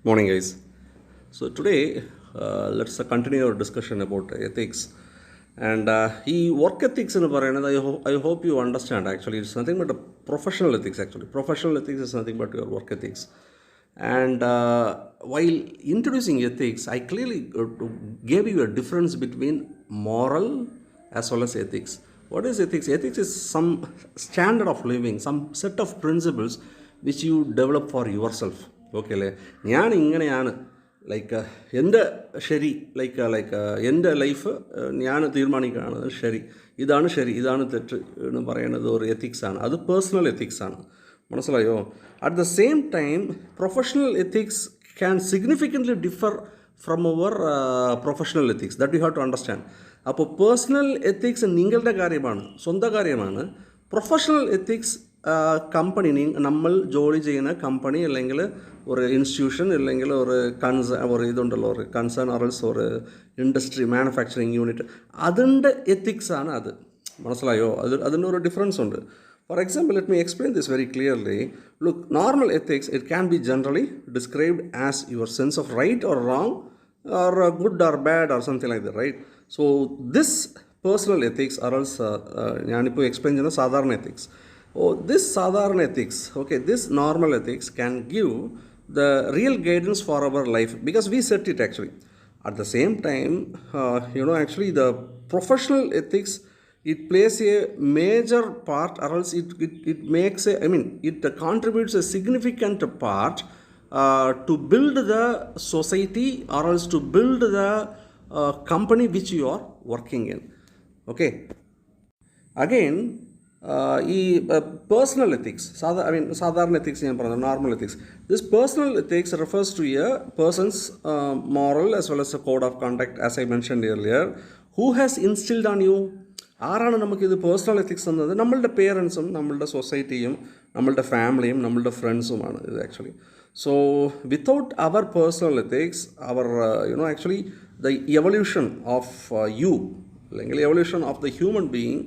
Morning, guys. So today, let's continue our discussion about ethics. And work ethics in I hope you understand. Actually, it's nothing but a professional ethics. Actually, professional ethics is nothing but your work ethics. And while introducing ethics, I clearly gave you a difference between moral as well as ethics. What is ethics? Ethics is some standard of living, some set of principles which you develop for yourself. Okay അല്ലേ? ഞാൻ ഇങ്ങനെയാണ് എൻ്റെ ശരി എൻ്റെ life ഞാൻ തീരുമാനിക്കുകയാണ് ശരി ഇതാണ് തെറ്റ് എന്ന് പറയുന്നത് ഒരു എത്തിക്സാണ്. അത് പേഴ്സണൽ എത്തിക്സാണ്. മനസ്സിലായോ? At the same time professional ethics can significantly differ from our professional ethics. That you have to understand. അപ്പോൾ പേഴ്സണൽ എത്തിക്സ് നിങ്ങളുടെ കാര്യമാണ്, സ്വന്തം കാര്യമാണ്. പ്രൊഫഷണൽ എത്തിക്സ് കമ്പനി, നമ്മൾ ജോലി ചെയ്യുന്ന കമ്പനി അല്ലെങ്കിൽ ഒരു ഇൻസ്റ്റിറ്റ്യൂഷൻ അല്ലെങ്കിൽ ഒരു ഒരു കൺസേൺ ഓറൽസ് ഒരു ഇൻഡസ്ട്രി മാനുഫാക്ചറിങ് യൂണിറ്റ്, അതിൻ്റെ എത്തിക്സാണ് അത്. മനസ്സിലായോ? അതിൻ്റെ ഒരു ഡിഫറൻസ് ഉണ്ട്. For example, let me explain this very clearly. Look, normal ethics, it can be generally described as your sense of right or wrong or good or bad or something like that, right? So this personal ethics or else ഞാനിപ്പോൾ explain ചെയ്യുന്ന സാധാരണ ethics. This sadharana ethics, okay, this normal ethics can give the real guidance for our life because we set it actually. At the same time, actually the professional ethics, it plays a major part or else it makes it contributes a significant part to build the society or else to build the company which you are working in. Okay. Again, ഈ personal ethics സാധാരണ ethics ഞാൻ പറഞ്ഞത് normal ethics. This personal ethics refers to a person's moral as well as a code of conduct as I mentioned earlier. Who has instilled on you? ആരാണ് നമുക്കിത് personal ethics തന്നത്? നമ്മളുടെ പേരൻസും നമ്മളുടെ സൊസൈറ്റിയും നമ്മളുടെ ഫാമിലിയും നമ്മളുടെ ഫ്രണ്ട്സുമാണ് ഇത് actually. So without our personal ethics our actually the evolution of you അല്ലെങ്കിൽ evolution of the human being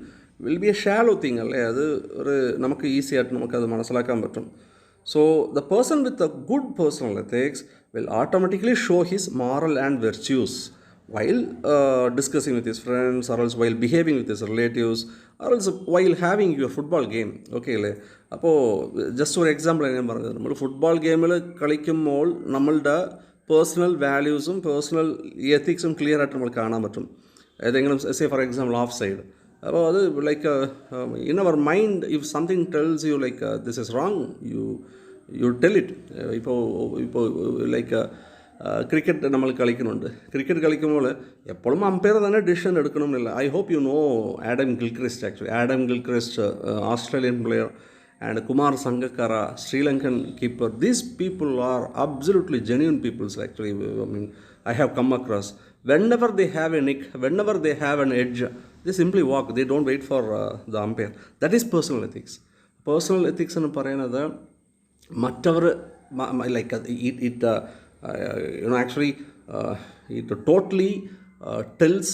will be a shallow thing അല്ലേ? അത് ഒരു നമുക്ക് ഈസി ആയിട്ട് നമുക്കത് മനസ്സിലാക്കാൻ പറ്റും. So the person with a good personal ethics will automatically show his moral and virtues while discussing with his friends or else while behaving with his relatives or else while having your football game. Okay അല്ലേ? അപ്പോൾ just ഒരു example ഞാൻ പറഞ്ഞത്, നമ്മൾ football ഗെയിമിൽ കളിക്കുമ്പോൾ നമ്മളുടെ personal വാല്യൂസും പേഴ്സണൽ എത്തിക്സും ക്ലിയർ ആയിട്ട് നമ്മൾ കാണാൻ പറ്റും. ഏതെങ്കിലും say for example offside, അപ്പോൾ അത് in our mind if something tells you this is wrong, you tell it. ഇപ്പോൾ ക്രിക്കറ്റ് നമ്മൾ കളിക്കുന്നുണ്ട്. ക്രിക്കറ്റ് കളിക്കുമ്പോൾ എപ്പോഴും അമ്പയർ തന്നെ ഡിസിഷൻ എടുക്കണമെന്നില്ല. I hope you know Adam Gilchrist actually. Adam Gilchrist, Australian player, and Kumar Sangakkara, Sri Lankan keeper. These people are absolutely genuine people actually. I have come across. Whenever they have a nick, whenever they have an edge, they simply walk. They don't wait for the umpire. That is personal ethics. Personal ethics എന്ന് പറയുന്നത് മറ്റവർ actually it totally tells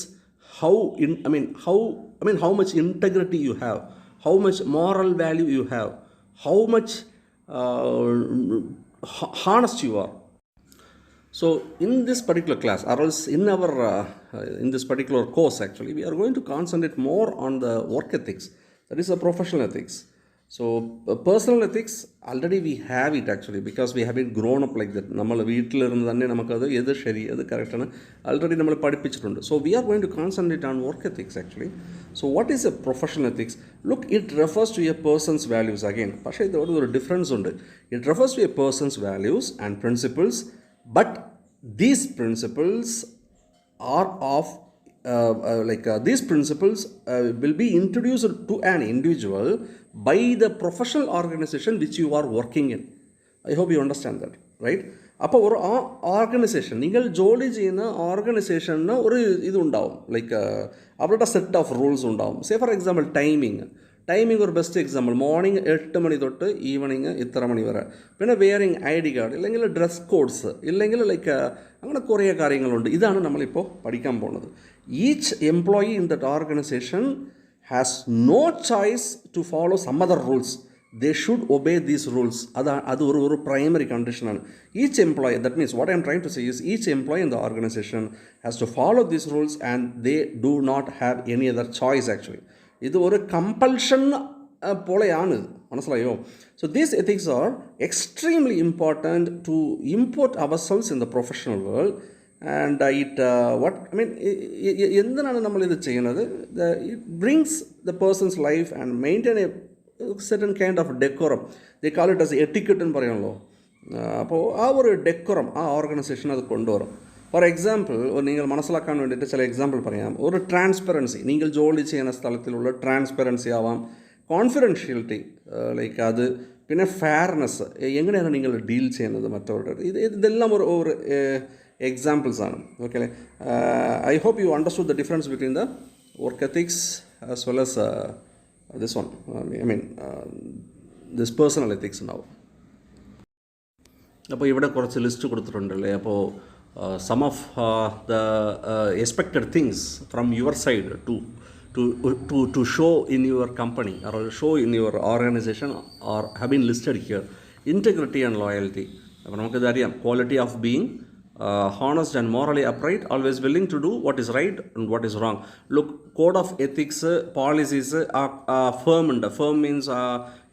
how much integrity you have, how much moral value you have, how much honest you are. So in this particular class or else in this particular course actually we are going to concentrate more on the work ethics, that is a professional ethics. So personal ethics already we have it actually because we have been grown up like that. നമ്മൾ വീട്ടിലിരുന്ന് തന്നെ നമുക്കത് ഏത് ശരി അത് കറക്റ്റാണ് already നമ്മൾ പഠിപ്പിച്ചിട്ടുണ്ട്. So we are going to concentrate on work ethics actually. So what is a professional ethics? Look, it refers to a person's values again. പക്ഷേ ഇത് ഒരു ഡിഫറൻസ് ഉണ്ട്. It refers to a person's values and principles, but these principles are of these principles will be introduced to an individual by the professional organization which you are working in. I hope you understand that, right? അപ്പോൾ ഒരു organisation, നിങ്ങൾ ജോലി ചെയ്യുന്ന ഓർഗനൈസേഷന് ഒരു ഇതുണ്ടാവും, അവരുടെ set of rules ഉണ്ടാവും. സേ ഫോർ എക്സാമ്പിൾ ടൈമിങ് ഒരു ബെസ്റ്റ് എക്സാമ്പിൾ. മോർണിംഗ് 8 മണി തൊട്ട് ഈവനിങ് ഇത്ര മണി വരെ. പിന്നെ വെയറിങ് ID കാർഡ്, ഇല്ലെങ്കിൽ ഡ്രസ് കോഡ്സ്, ഇല്ലെങ്കിൽ അങ്ങനെ കുറേ കാര്യങ്ങളുണ്ട്. ഇതാണ് നമ്മളിപ്പോൾ പഠിക്കാൻ പോകുന്നത്. Each employee in that organisation has no choice to follow some other rules. they should obey these rules. അത് ഒരു primary condition ആണ്. Each employee, that means what I am trying to say is each employee in the organization has to follow these rules and they do not have any other choice actually. ഇത് ഒരു compulsion പോലെയാണ്, മനസ്സിലായോ? So these ethics are extremely important to import ourselves in the professional world. And എന്തിനാണ് നമ്മളിത് ചെയ്യുന്നത്? It brings the person's life and maintain a certain kind of decorum. They call it as etiquette എന്ന് പറയുമല്ലോ. അപ്പോൾ ആ ഒരു decorum ആ organisation അത് കൊണ്ടുവരും. ഫോർ എക്സാമ്പിൾ, നിങ്ങൾ മനസ്സിലാക്കാൻ വേണ്ടിയിട്ട് ചില എക്സാമ്പിൾ പറയാം. ഒരു ട്രാൻസ്പെറൻസി, നിങ്ങൾ ജോലി ചെയ്യുന്ന സ്ഥലത്തിലുള്ള ട്രാൻസ്പെറൻസി ആവാം, കോൺഫിഡൻഷ്യലിറ്റി, ലൈക്ക് അത്, പിന്നെ ഫെയർനെസ്, എങ്ങനെയാണ് നിങ്ങൾ ഡീൽ ചെയ്യുന്നത് മറ്റവരുടെ, ഇതെല്ലാം ഒരു എക്സാമ്പിൾസ് ആണ്. ഓക്കെ അല്ലേ? I hope you understood the difference between the work ethics as well as this one, this personal ethics now. അപ്പോൾ ഇവിടെ കുറച്ച് ലിസ്റ്റ് കൊടുത്തിട്ടുണ്ടല്ലേ. അപ്പോൾ some of the expected things from your side to show in your company or show in your organization or have been listed here. Integrity and loyalty. അപ്പോൾ നമുക്കിത് അറിയാം. Quality of being honest and morally upright, always willing to do what is right and what is wrong. Look, code of ethics policies firm ഉണ്ട്. firm means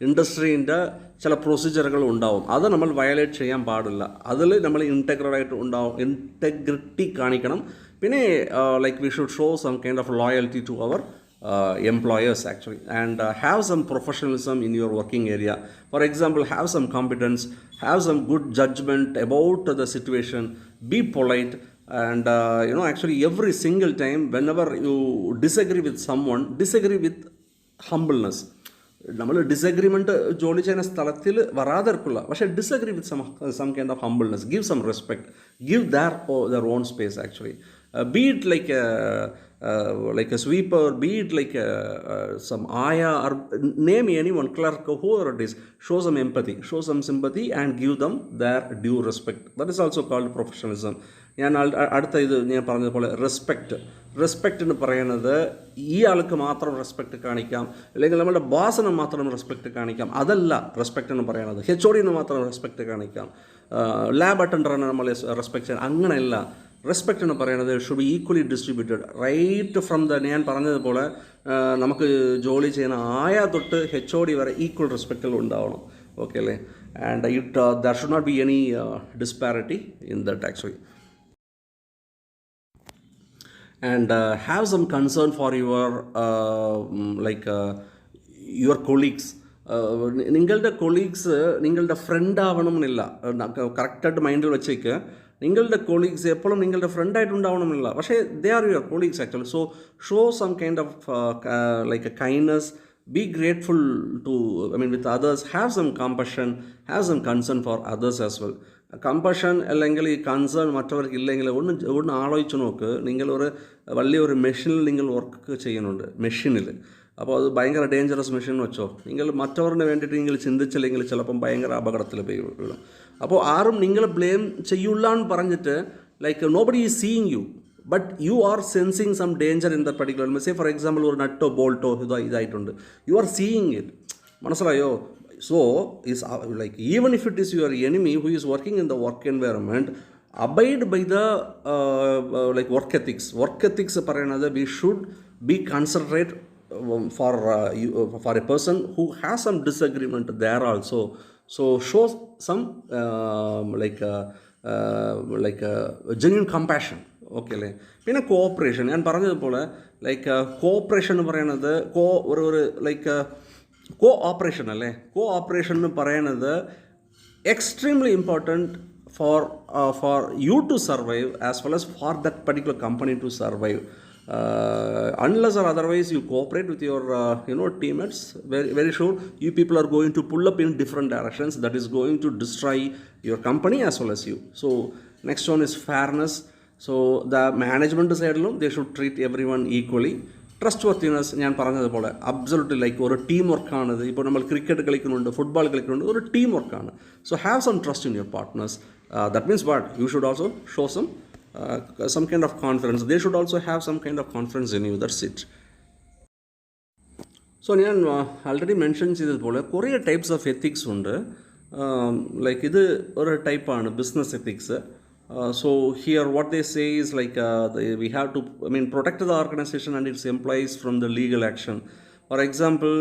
ഇൻഡസ്ട്രീൻ്റെ ചില പ്രൊസീജിയറുകൾ ഉണ്ടാവും, അത് നമ്മൾ violate ചെയ്യാൻ പാടില്ല. അതിൽ നമ്മൾ ഇൻറ്റഗ്രേറ്റ് ഉണ്ടാവും, ഇൻറ്റഗ്രിറ്റി കാണിക്കണം. പിന്നെ like we should show some kind of loyalty to our employers actually, and have some professionalism in your working area. For example, have some competence, have some good judgment about the situation, be polite, and actually every single time whenever you disagree with someone, disagree with humbleness. നമ്മൾ disagreement ജോലി ചെയ്യുന്ന സ്ഥലത്തിൽ വരാതിരിക്കില്ല, പക്ഷേ disagree with some kind of humbleness, give some respect, give their own space actually. Be it like a sweeper, be it like some aya, or name anyone, clerk, whoever it is. Show some empathy, show some sympathy, and give them their due respect. That is also called professionalism. ഞാൻ അടുത്ത ഇത് ഞാൻ പറഞ്ഞതുപോലെ respect എന്ന് പറയുന്നത് ഈ ആൾക്ക് മാത്രം റെസ്പെക്റ്റ് കാണിക്കാം, അല്ലെങ്കിൽ നമ്മുടെ ബോസിന് മാത്രം റെസ്പെക്റ്റ് കാണിക്കാം, അതല്ല റെസ്പെക്റ്റ് എന്ന് പറയുന്നത്. HODന് മാത്രം റെസ്പെക്റ്റ് കാണിക്കാം, ലാബ് അറ്റൻഡറിനെ നമ്മൾ റെസ്പെക്റ്റ് ചെയ്യാം, അങ്ങനെയല്ല. റെസ്പെക്റ്റ് എന്ന് പറയുന്നത് should be equally distributed right from the, ഞാൻ പറഞ്ഞതുപോലെ നമുക്ക് ജോലി ചെയ്യുന്ന തൊട്ട് HOD വരെ ഈക്വൽ റെസ്പെക്റ്റിൽ ഉണ്ടാവണം. ഓക്കെ അല്ലേ? And there should not be any disparity in that actually. And have some concern for your your colleagues. നിങ്ങളുടെ കൊളീഗ്സ് നിങ്ങളുടെ ഫ്രണ്ട് ആവണമെന്നില്ല, കറക്റ്റായിട്ട് മൈൻഡിൽ വെച്ചേക്ക്. നിങ്ങളുടെ കൊളീഗ്സ് എപ്പോഴും നിങ്ങളുടെ ഫ്രണ്ടായിട്ടുണ്ടാവണമെന്നില്ല, പക്ഷേ they are your colleagues actually. So show some kind of like a kindness, be grateful to, with others, have some compassion, have some concern for others as well. Combustion അല്ലെങ്കിൽ ഈ കൺസേൺ മറ്റവർക്ക് ഇല്ലെങ്കിൽ ഒന്ന് ആലോചിച്ച് നോക്ക്. നിങ്ങളൊരു വലിയൊരു മെഷീനിൽ നിങ്ങൾ വർക്ക് ചെയ്യുന്നുണ്ട്, മെഷീനിൽ. അപ്പോൾ അത് ഭയങ്കര ഡേഞ്ചറസ് മെഷീൻ വെച്ചോ. നിങ്ങൾ മറ്റവരുടെ വേണ്ടിയിട്ട് നിങ്ങൾ ചിന്തിച്ചില്ലെങ്കിൽ ചിലപ്പം ഭയങ്കര അപകടത്തിൽ വീഴും. അപ്പോൾ ആരും നിങ്ങളെ ബ്ലെയിം ചെയ്യില്ല എന്ന് പറഞ്ഞിട്ട് like nobody is seeing you, but you are sensing some danger in that particular, say for example ഒരു നട്ടോ ബോൾട്ടോ ഇതായിട്ടുണ്ട്, you are seeing it, മനസ്സിലായോ? So is like even if it is your enemy who is working in the work environment, abide by the like work ethics പറയുന്നത് we should be considerate for a person who has some disagreement there also. So show some genuine compassion. Okay അല്ലേ? പിന്നെ cooperation, ഞാൻ പറഞ്ഞതുപോലെ like cooperation എന്ന് പറയുന്നത് cooperation അല്ലേ? Cooperation എന്ന് പറയുന്നത് extremely important for you to survive as well as for that particular company to survive. Unless or otherwise you cooperate with your teammates, very, very sure you people are going to pull up in different directions. That is going to destroy your company as well as you. So next one is fairness. So the management side they should treat everyone equally. Trust worthiness, ഞാൻ പറഞ്ഞതുപോലെ absolutely like ഒരു team വർക്കാണ് ഇത്. ഇപ്പോൾ നമ്മൾ cricket കളിക്കുന്നുണ്ട്, football കളിക്കുന്നുണ്ട്, ഒരു ടീം വർക്കാണ്. So have some trust in your partners. That means what? You should also show some kind of confidence. They should also have some kind of confidence in you. That's it. So ഞാൻ already mention ചെയ്തതുപോലെ കുറേ types of ethics ഉണ്ട്. Like ഇത് ഒരു ടൈപ്പാണ് business ethics. So here what they say is like we have to, I mean, protect the organization and its employees from the legal action. For example,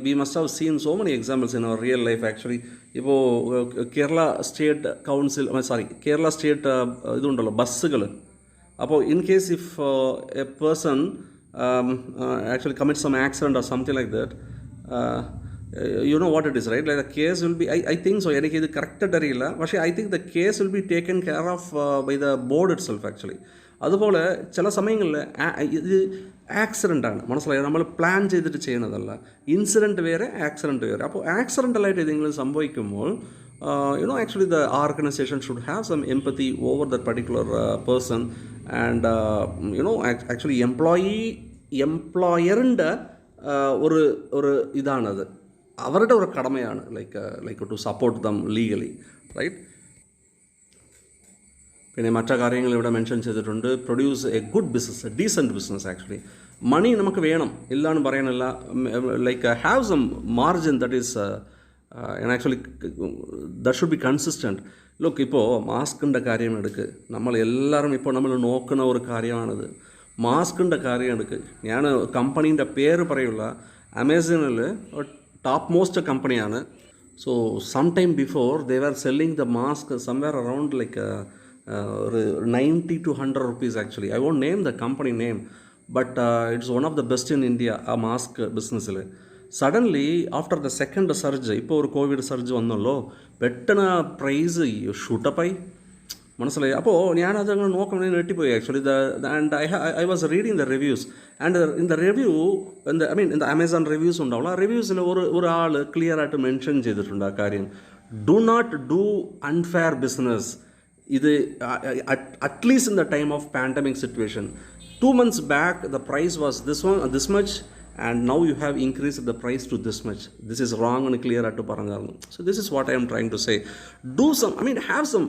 we must have seen so many examples in our real life actually. ഇപ്പോൾ Kerala state council, sorry, Kerala state ഇതുണ്ടല്ലോ ബസ്സുകൾ. അപ്പോൾ in case if A person actually commits some accident or something like that, you know what it is, right? Like the case will be, I think so, എനിക്ക് ഇത് കറക്റ്റായിട്ട് അറിയില്ല, പക്ഷേ I think the case will be taken care of by the board itself actually. അതുപോലെ ചില സമയങ്ങളിൽ ഇത് ആക്സിഡൻ്റാണ്, മനസ്സിലായി, നമ്മൾ പ്ലാൻ ചെയ്തിട്ട് ചെയ്യുന്നതല്ല. ഇൻസിഡൻറ്റ് വേറെ, ആക്സിഡൻറ്റ് വേറെ. അപ്പോൾ ആക്സിഡൻ്റലായിട്ട് ഏതെങ്കിലും സംഭവിക്കുമ്പോൾ actually the organization should have some empathy over that particular person, and actually എംപ്ലോയറിൻ്റെ ഒരു ഇതാണത്, അവരുടെ ഒരു കടമയാണ്, like to support them legally, right. പിന്നെ മറ്റു കാര്യങ്ങൾ ഇവിടെ മെൻഷൻ ചെയ്തിട്ടുണ്ട്. Produce a good business, a decent business. Actually money നമുക്ക് വേണം, ഇല്ലാന്ന് പറയാനല്ല. Like have some margin that is and actually that should be consistent. Look, ഇപ്പോൾ മാസ്കിൻ്റെ കാര്യം എടുക്ക്, നമ്മൾ എല്ലാവരും ഇപ്പോൾ നമ്മൾ നോക്കുന്ന ഒരു കാര്യമാണിത്. മാസ്കിൻ്റെ കാര്യം എടുക്ക്. ഞാൻ കമ്പനീൻ്റെ പേര് പറയുള്ള, അമേസോണിൽ ടോപ്പ് മോസ്റ്റ് കമ്പനിയാണ്. So some time before they are selling the mask somewhere around like 90 to 100 rupees actually. I won't name the company name, but it's one of the best in India, a mask business. Suddenly after the second surge, ഇപ്പോൾ ഒരു Covid surge വന്നല്ലോ, പെട്ടെന്ന് price ഷൂട്ടപ്പായി, മനസ്സിലായി. അപ്പോൾ ഞാനതങ്ങനെ നോക്കുമ്പോൾ ഞെട്ടിപ്പോയി actually. And I was reading the reviews, and in the review, in the Amazon reviews ഉണ്ടാവുള്ളൂ. ആ റിവ്യൂസിൽ ഒരാൾ ക്ലിയർ ആയിട്ട് മെൻഷൻ ചെയ്തിട്ടുണ്ട് ആ കാര്യം: do not do unfair business. ഇത് at least in the time of pandemic situation. 2 months back the price was this much, and now you have increased the price to this much. This is wrong and clear to parangarnu. So this is what I am trying to say. Do some, I mean, have some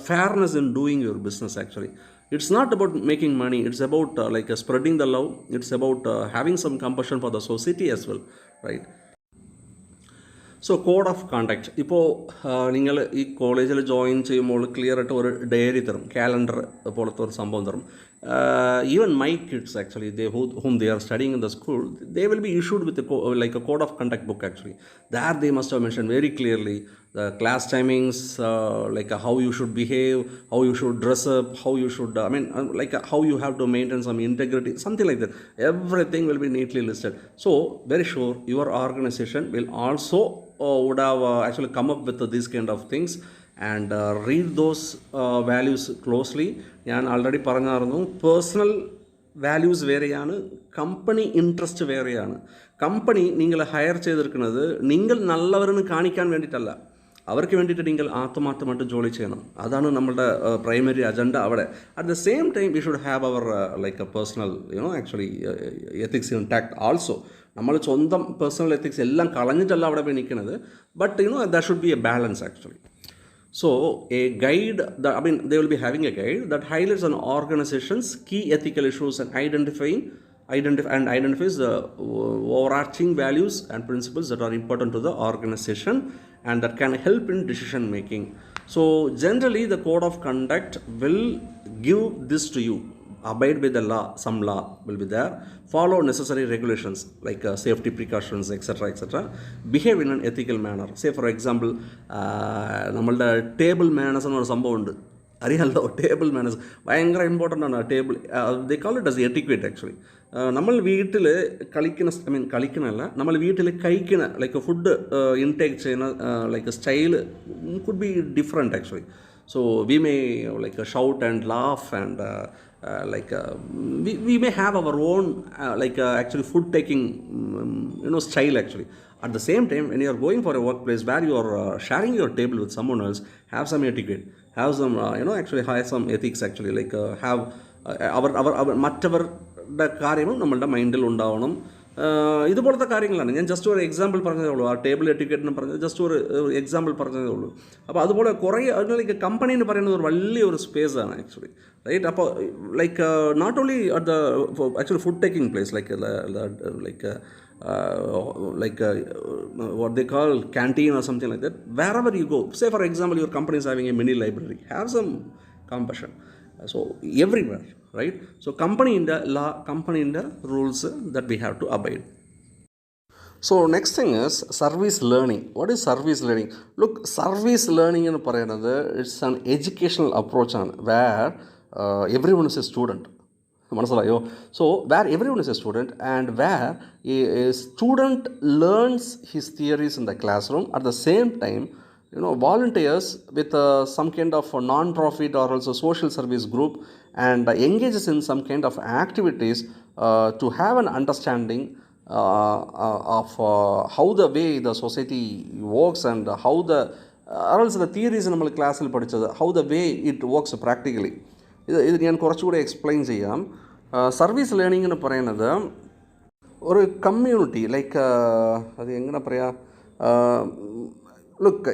fairness in doing your business actually. It's not about making money, it's about spreading the love, it's about having some compassion for the society as well, right? So code of conduct. ഇപ്പോൾ നിങ്ങൾ ഈ കോളേജിൽ join ചെയ്യുമ്പോൾ clear ആയിട്ട് ഒരു diary തരും, calendar പോലത്തെ ഒരു സംഭവം തരും. Even my kids actually, whom they are studying in the school, they will be issued with a code of conduct book actually. There they must have mentioned very clearly the class timings, how you should behave, how you should dress up, how you should, how you have to maintain some integrity, something like that. Everything will be neatly listed. So very sure your organization will also would have actually come up with these kind of things, and read those values closely. ഞാൻ already പറഞ്ഞായിരുന്നു, personal values വേറെയാണ്, company interest വേറെയാണ്. Company നിങ്ങൾ higher ചെയ്തിരിക്കുന്നത് നിങ്ങൾ നല്ലവരെന്ന് കാണിക്കാൻ വേണ്ടിയിട്ടല്ല, അവർക്ക് വേണ്ടിയിട്ട് നിങ്ങൾ ആത്മാർത്ഥമായിട്ട് ജോലി ചെയ്യണം. അതാണ് നമ്മളുടെ പ്രൈമറി അജണ്ട അവിടെ. At the same time we should have our personal actually ethics intact also. നമ്മൾ സ്വന്തം പേഴ്സണൽ എത്തിക്സ് എല്ലാം കളഞ്ഞിട്ടല്ല അവിടെ പോയി നിൽക്കുന്നത്, but that should be a balance actually. So a guide, they will be having a guide that highlights an organization's key ethical issues and identifies the overarching values and principles that are important to the organization and that can help in decision making. So generally the code of conduct will give this to you. Abide by the law, some law will be there. Follow necessary regulations like safety precautions, etc., etc. Behave in an ethical manner. Say for example, നമ്മളുടെ table manners എന്നൊരു സംഭവം ഉണ്ട്, അറിയാമല്ലോ. Table manners ഭയങ്കര important ആണ്. Table, they call it as etiquette actually. നമ്മൾ വീട്ടിൽ കളിക്കണമല്ല, നമ്മൾ വീട്ടിൽ കഴിക്കണ ഫുഡ് ഇൻടേക്ക് ചെയ്യുന്ന style could be different actually. So we may shout and laugh and we may have our own actually food taking style actually. At the same time, when you are going for a workplace where you are sharing your table with someone else, have some etiquette, have some actually have some ethics actually, have our മറ്റവരുടെ കാര്യവും നമ്മളുടെ മൈൻഡിൽ ഉണ്ടാവണം. ഇതുപോലത്തെ കാര്യങ്ങളാണ് ഞാൻ just ഒരു example പറഞ്ഞതേ ഉള്ളൂ. ആ ടേബിൾ എറ്റിക്കറ്റിന് പറഞ്ഞത് ജസ്റ്റ് ഒരു എക്സാമ്പിൾ പറഞ്ഞതേ ഉള്ളൂ. അപ്പോൾ അതുപോലെ കുറേ കമ്പനി എന്ന് പറയുന്നത് ഒരു വലിയൊരു സ്പേസാണ് ആക്ച്വലി, റൈറ്റ്. അപ്പോൾ not only at the actually food taking place, like what they call canteen or something like that. Wherever you go, say for example your company is having a mini library, have some compassion. So everywhere, right? So company in the law, company in the rules that we have to abide. So next thing is service learning. What is service learning? Look, service learning എന്ന് പറയുന്നത് it's an educational approach ആണ് where everyone is a student. മനസ്സിലായോ? So where everyone is a student and where a student learns his theories in the classroom, at the same time volunteers with some kind of a non-profit or also social service group and engages in some kind of activities to have an understanding of how the way the society works and how the or else the theories നമ്മൾ ക്ലാസ്സിൽ പഠിച്ചത് how the way it works practically. ഇത് ഞാൻ കുറച്ചുകൂടി explain ചെയ്യാം. Service learning എന്ന് പറയുന്നത് ഒരു കമ്മ്യൂണിറ്റി ലൈക്ക് അത് എങ്ങനെ പറയാം, look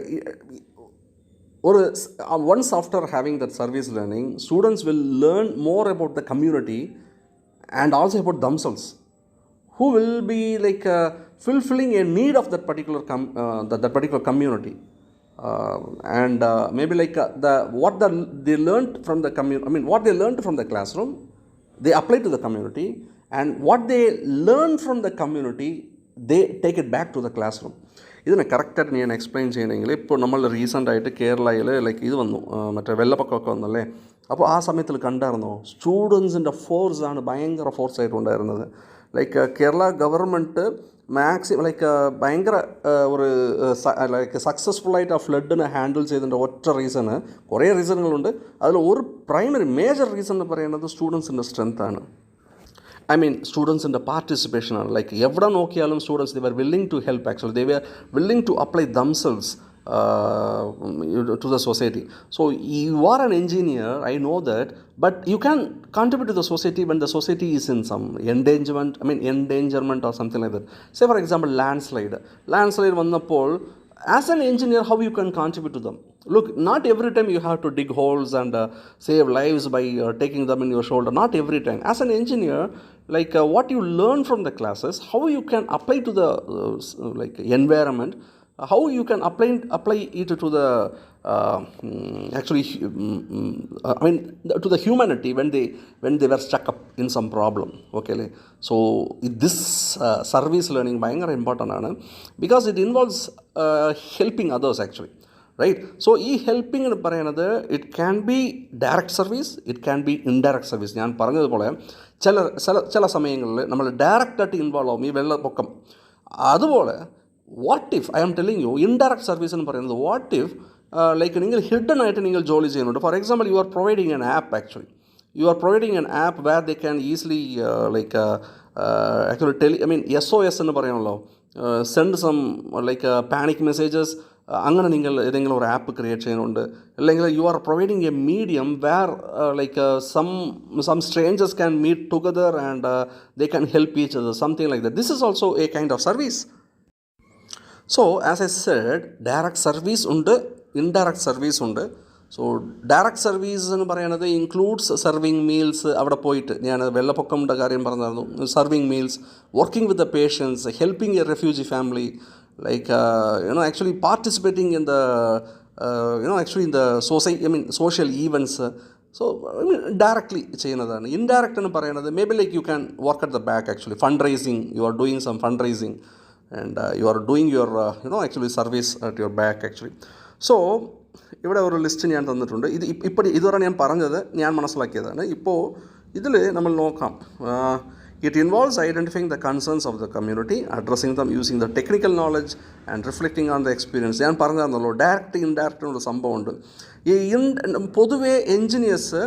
once after having that service learning, students will learn more about the community and also about themselves, who will be like fulfilling a need of that particular that particular community. And maybe like they learned from the community, I mean what they learned from the classroom, they apply to the community, and what they learn from the community, they take it back to the classroom. ഇതിനെ കറക്റ്റായിട്ട് ഞാൻ explain ചെയ്യണമെങ്കിൽ ഇപ്പോൾ നമ്മൾ റീസെൻ്റായിട്ട് കേരളയിൽ like ഇത് വന്നു, മറ്റേ വെള്ളപ്പൊക്കമൊക്കെ വന്നല്ലേ. അപ്പോൾ ആ സമയത്തിൽ കണ്ടായിരുന്നോ, സ്റ്റുഡൻസിൻ്റെ ഫോഴ്സാണ് ഭയങ്കര ഫോഴ്സായിട്ട് ഉണ്ടായിരുന്നത്. Like Kerala government maximum like ഭയങ്കര ഒരു ലൈക്ക് സക്സസ്ഫുള്ളായിട്ട് ആ ഫ്ലഡിനെ ഹാൻഡിൽ ചെയ്തതിൻ്റെ ഒറ്റ റീസണ്, കുറേ റീസണുകളുണ്ട്, അതിൽ ഒരു പ്രൈമറി മേജർ റീസൺ എന്ന് പറയുന്നത് സ്റ്റുഡൻസിൻ്റെ സ്ട്രെങ്ത്താണ്. I mean students in the participation are like evada nokiyalum students, they were willing to help, actually they were willing to apply themselves to the society. So you are an engineer, I know that, but you can contribute to the society when the society is in some endangerment or something like that. Say for example landslide vannappol, as an engineer how you can contribute to them. Look, not every time you have to dig holes and save lives by taking them in your shoulder, not every time. As an engineer, like what you learn from the classes, how you can apply to the like environment, how you can apply it to the to the humanity when they were stuck up in some problem. Okay, so this service learning bhayangara important aanu, because it involves helping others actually, right? So ഈ helping എന്ന് പറയുന്നത് it can be direct service, it can be indirect service. ഞാൻ പറഞ്ഞതുപോലെ ചില സമയങ്ങളിൽ നമ്മൾ ഡയറക്റ്റായിട്ട് involve ആവും, ഈ വെള്ളപ്പൊക്കം. അതുപോലെ what if I am telling you, indirect service എന്ന് പറയുന്നത് വാട്ട് ഇഫ് ലൈക്ക് നിങ്ങൾ ഹിഡൻ ആയിട്ട് നിങ്ങൾ ജോലി ചെയ്യുന്നുണ്ട്. For example you are providing an app, actually you are providing an app where they can easily actually SOS എന്ന് പറയാമല്ലോ, send some like panic messages. അങ്ങനെ നിങ്ങൾ ഏതെങ്കിലും ഒരു ആപ്പ് ക്രിയേറ്റ് ചെയ്യുന്നുണ്ട്. അല്ലെങ്കിൽ you are providing a medium where like some strangers can meet together and they can help each other, something like that. This is also a kind of service. So as I said, direct service ഉണ്ട്, indirect service ഉണ്ട്. So direct service എന്ന് പറയുന്നത് includes serving meals. അവിടെ പോയിട്ട് ഞാൻ വെള്ളപ്പൊക്കമുടെ കാര്യം പറഞ്ഞായിരുന്നു, serving meals, working with the patients, helping a refugee family, like actually participating in the in the society, social events. So directly ചെയ്യുന്നതാണ്. ഇൻഡയറക്റ്റ് എന്ന് പറയുന്നത് maybe like you can work at the back, actually fundraising, you are doing some fundraising and you are doing your actually service at your back actually. So ഇവിടെ ഒരു list ഞാൻ തന്നിട്ടുണ്ട്. ഇതുവരെ ഞാൻ പറഞ്ഞത് ഞാൻ മനസ്സിലാക്കിയതാണ്. ഇപ്പോൾ ഇതിൽ നമ്മൾ നോക്കാം. It involves identifying the concerns of the community, addressing them using the technical knowledge and reflecting on the experience. ഞാൻ പറഞ്ഞായിരുന്നല്ലോ, ഡയറക്റ്റ് ഇൻഡയറക്റ്റ് എന്നൊരു സംഭവമുണ്ട്. ഈ പൊതുവേ എൻജിനീയേഴ്സ്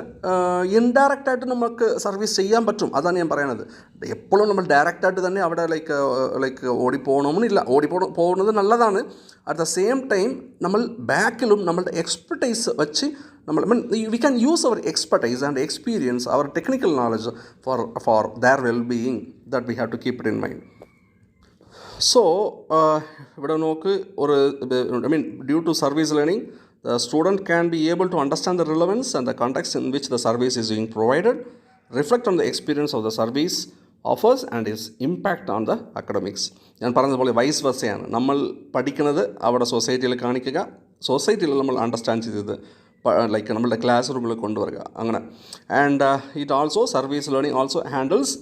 ഇൻഡയറക്റ്റായിട്ട് നമുക്ക് സർവീസ് ചെയ്യാൻ പറ്റും, അതാണ് ഞാൻ പറയണത്. എപ്പോഴും നമ്മൾ ഡയറക്റ്റായിട്ട് തന്നെ അവിടെ ലൈക്ക് ഓടിപ്പോകണമെന്നില്ല. പോകുന്നത് നല്ലതാണ്. അറ്റ് ദ സെയിം ടൈം നമ്മൾ ബാക്കിലും നമ്മളുടെ എക്സ്പെർട്ടൈസ് വെച്ച് we can use our expertise and experience, our technical knowledge for their well-being, that we have to keep it in mind. So ഇവിടെ നോക്ക്, ഒരു due to service learning, the student can be able to understand the relevance and the context in which the service is being provided, reflect on the experience of the service, offers and its impact on the academics. ഞാൻ പറഞ്ഞതുപോലെ vice വെർസയാണ്. നമ്മൾ പഠിക്കുന്നത് അവിടെ സൊസൈറ്റിയിൽ കാണിക്കുക, സൊസൈറ്റിയിൽ നമ്മൾ understand ചെയ്തത് ലൈക്ക് നമ്മളുടെ ക്ലാസ് റൂമിൽ കൊണ്ടുവരിക അങ്ങനെ. And it also service learning also handles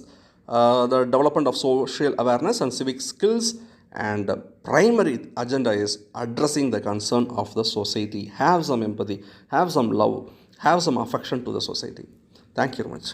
the development of social awareness and civic skills, and primary agenda is addressing the concern of the society. Have some empathy, have some love, have some affection to the society. Thank you very much.